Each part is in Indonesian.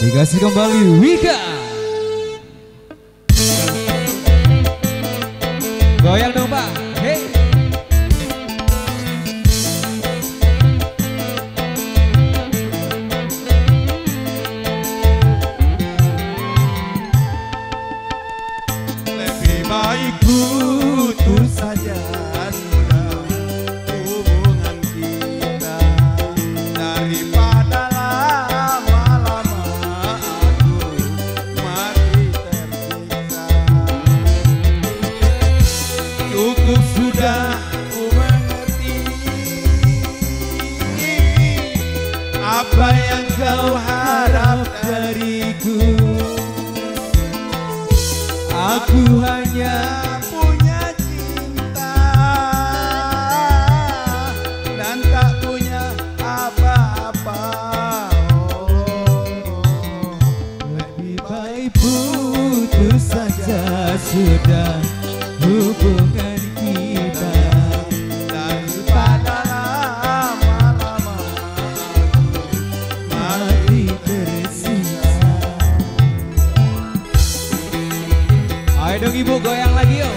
Dikasih kembali Wika. Goyang dong Pak. Hey. Lebih baik putus saja sudah hubungan kita daripada lama-lama aku mati tersiksa. Cukup sudah ku mengerti apa yang kau harap dariku. Aku hanya punya cinta dan tak punya apa-apa. Lebih baik putus saja sudah hubungan kita daripada lama-lama mati tersiksa. Ayo dong ibu goyang lagi yuk.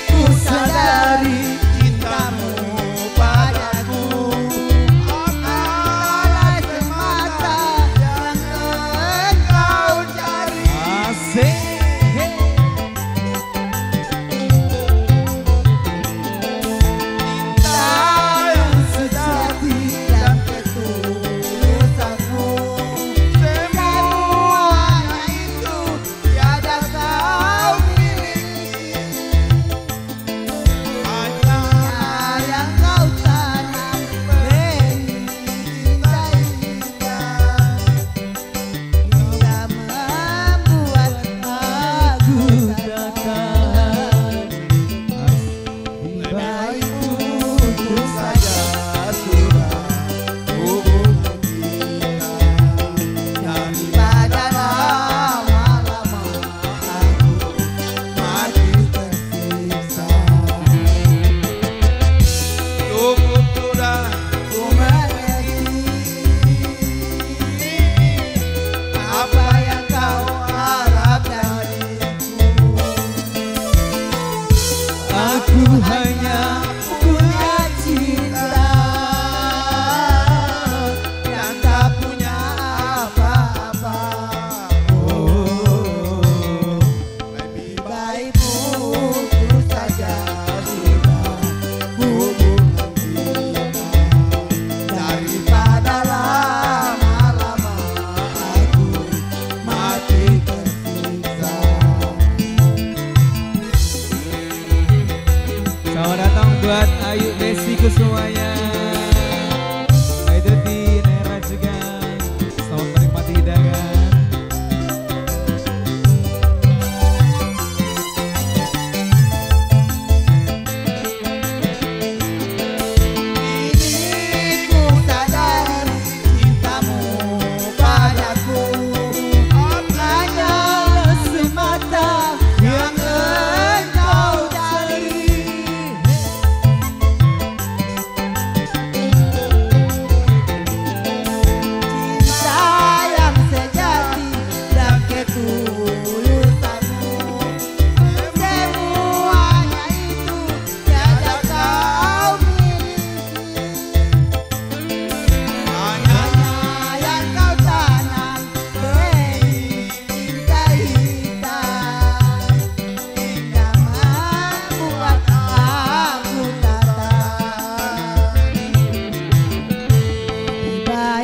Ku sadari cintamu padaku adalah semata yang engkau cari. Asik.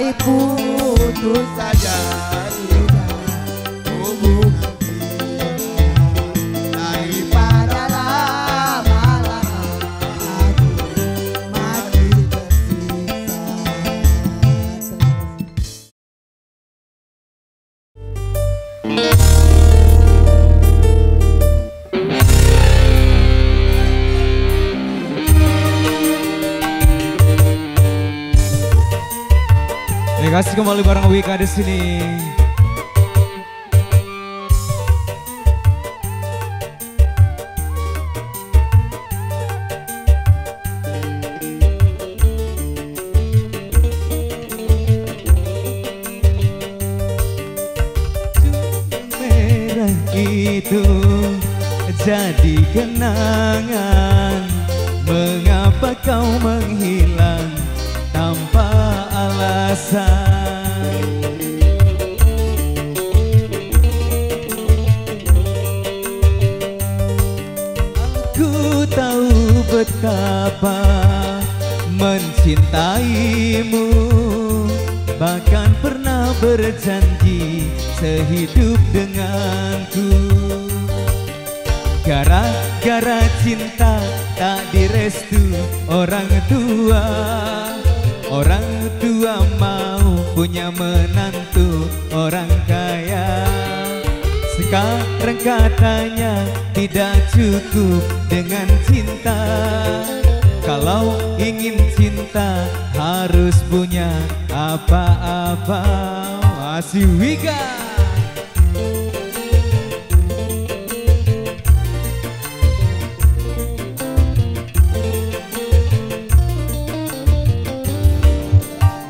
baik putus saja hubungan kita daripada lama-lama aku mati Terima kasih kembali bareng Wika di sini. merah itu jadi kenangan. Mengapa kau menghilang tanpa alasan? Aku tahu betapa mencintaimu, bahkan pernah berjanji sehidup denganku. Gara-gara cinta tak direstu orang tua. Orang tua mau punya menantu orang kaya. Sekarang katanya tidak cukup dengan cinta. Kalau ingin cinta harus punya apa-apa. Masih Wika.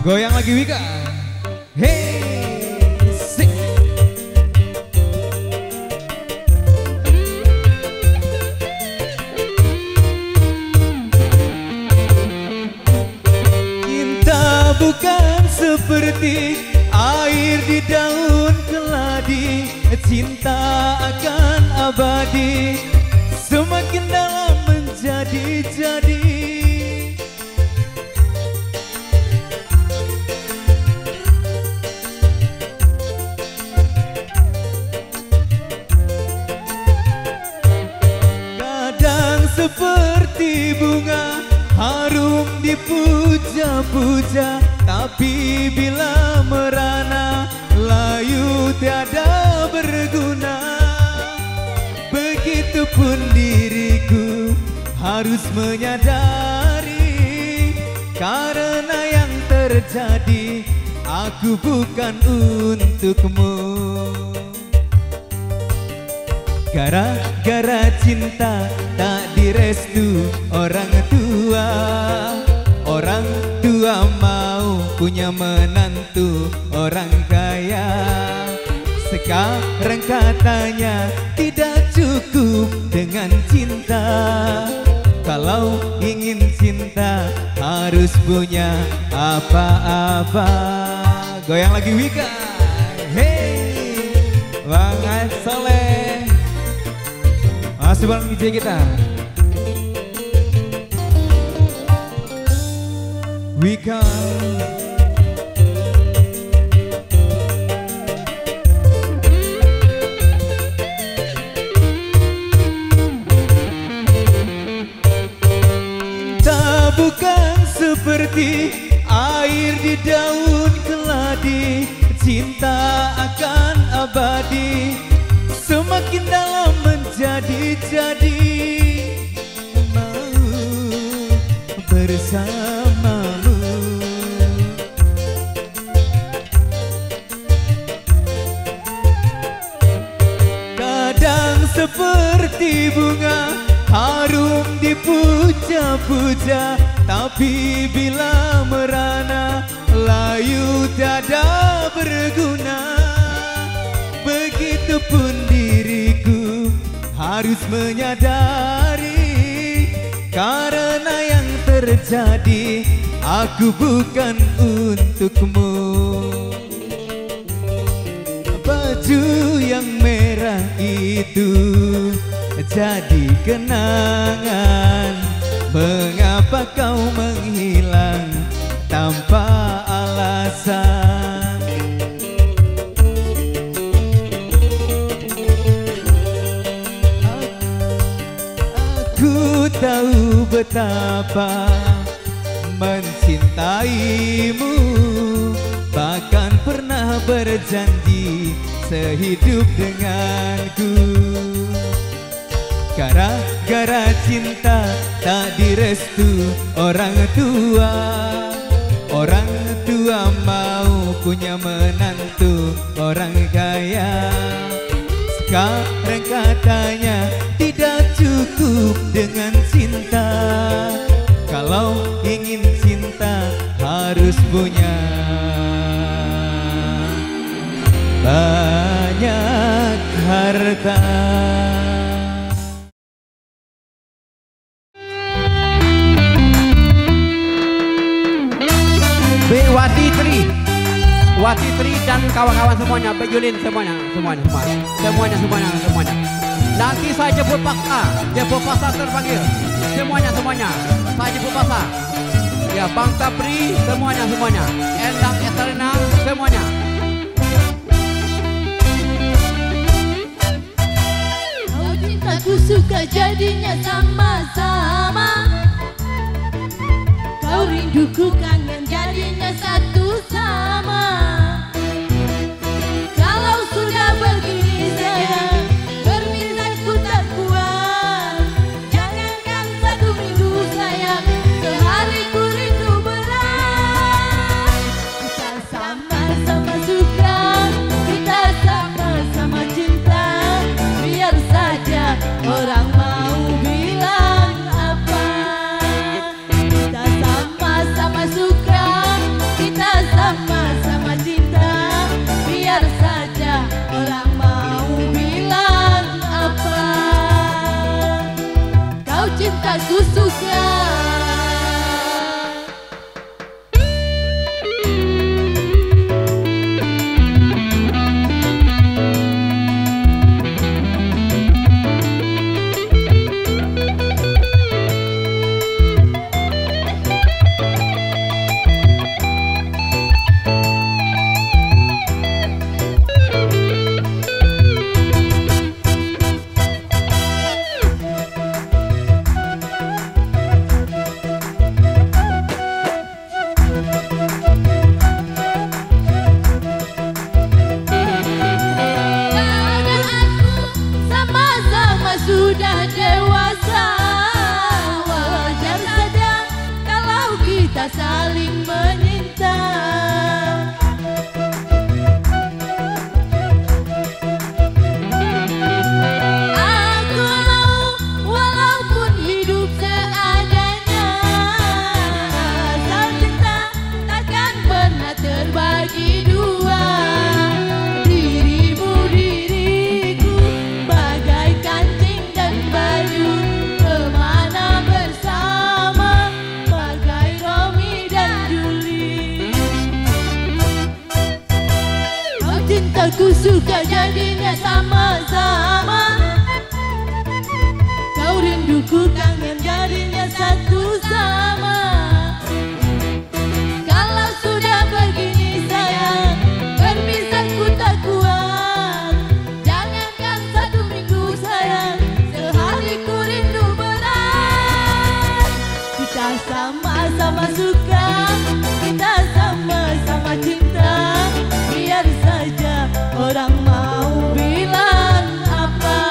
Goyang lagi Wika. Hey, sing. Cinta bukan seperti air di daun keladi. Cinta akan abadi, semakin dalam menjadi-jadi. Seperti bunga harum dipuja-puja, tapi bila merana layu tiada berguna. Begitupun diriku harus menyadari, karena yang terjadi aku bukan untukmu. Gara-gara cinta tak direstu orang tua. Orang tua mau punya menantu orang kaya. Sekarang katanya tidak cukup dengan cinta. Kalau ingin cinta harus punya apa-apa. Goyang lagi Wika. Hey, Bang Soleh. Masih bareng DJ kita Wika. Cinta bukan seperti air di daun keladi. Cinta akan abadi, semakin dalam menjadi-jadi. Mau bersamamu, kadang seperti bunga harum dipuja-puja, tapi bila merana layu tiada berguna. Begitupun diriku harus menyadari, karena yang terjadi aku bukan untukmu. Baju yang merah itu jadi kenangan. Mengapa kau menghilang tanpa alasan? alasan. Aku tahu betapa mencintaimu, bahkan pernah berjanji sehidup denganku. Gara-gara cinta tak direstu orang tua. Orang tua mau punya menantu orang kaya. Sekarang katanya tidak cukup dengan cinta. Kalau ingin cinta harus punya banyak harta. Wati Tri dan kawan-kawan semuanya, Bejulin semuanya. Nanti saya jemput paksa, jemput paksa terpanggil. Semuanya, saya jemput paksa. Ya, Bang Tapri semuanya. Endang Estarina semuanya. Kau cintaku suka jadinya sama-sama. Kau rinduku kangen jadinya satu sama. Kalau sudah begini sayang, berpisahku tak kuat. Jangankan satu minggu sayang, sehari ku rindu berat. Kita sama-sama suka, kita sama-sama cinta. Biar saja orang mau bilang apa. Kita sama-sama suka, kita sama-sama cinta. Biar saja orang mau bilang apa. Kau cintaku suka. Sudah dewasa, wajar saja kalau kita saling menyinta. Aku mau walaupun hidup seadanya, asal cinta takkan pernah terbagi dua. Dirimu diriku bagaikan baju kemana bersama, bagai Romi dan Juli. Kau cintaku suka jadinya sama-sama. Kau rinduku kangen jadinya satu sama. Kalau sudah begini sayang, berpisahku tak kuat. Jangankan satu minggu sayang, sehari ku rindu berat. Kita sama-sama suka, kita sama-sama cinta. Biar saja orang mau bilang apa.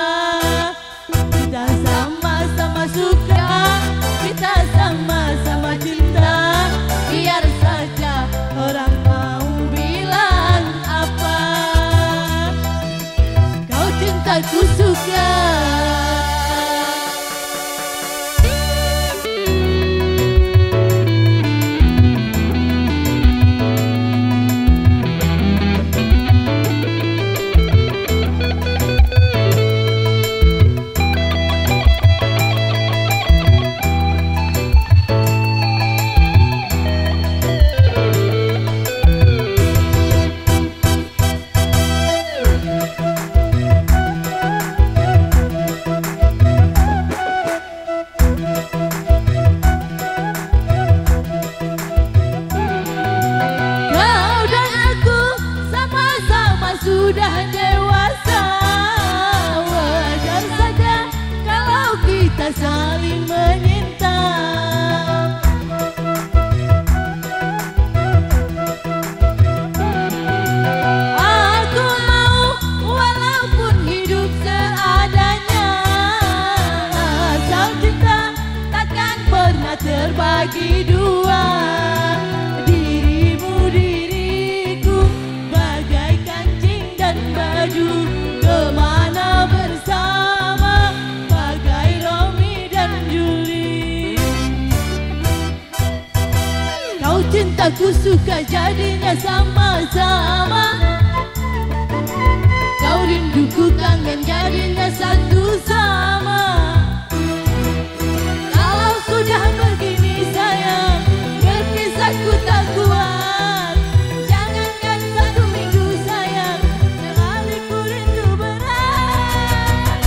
Kita sama-sama suka, kita sama-sama aku suka jadinya sama-sama. Kau rinduku kangen jadinya satu sama. Kalau sudah begini sayang, berpisahku tak kuat. Jangankan 1 minggu sayang, sehari ku rindu berat.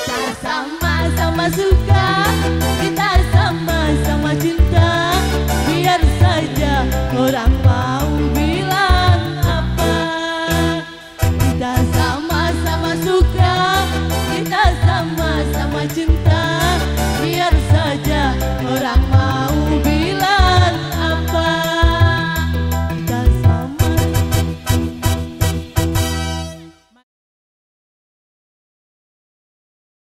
Kita sama-sama suka, kita sama-sama cinta. Biar saja orang mau bilang apa. Kita sama-sama suka, kita sama-sama cinta. Biar saja orang mau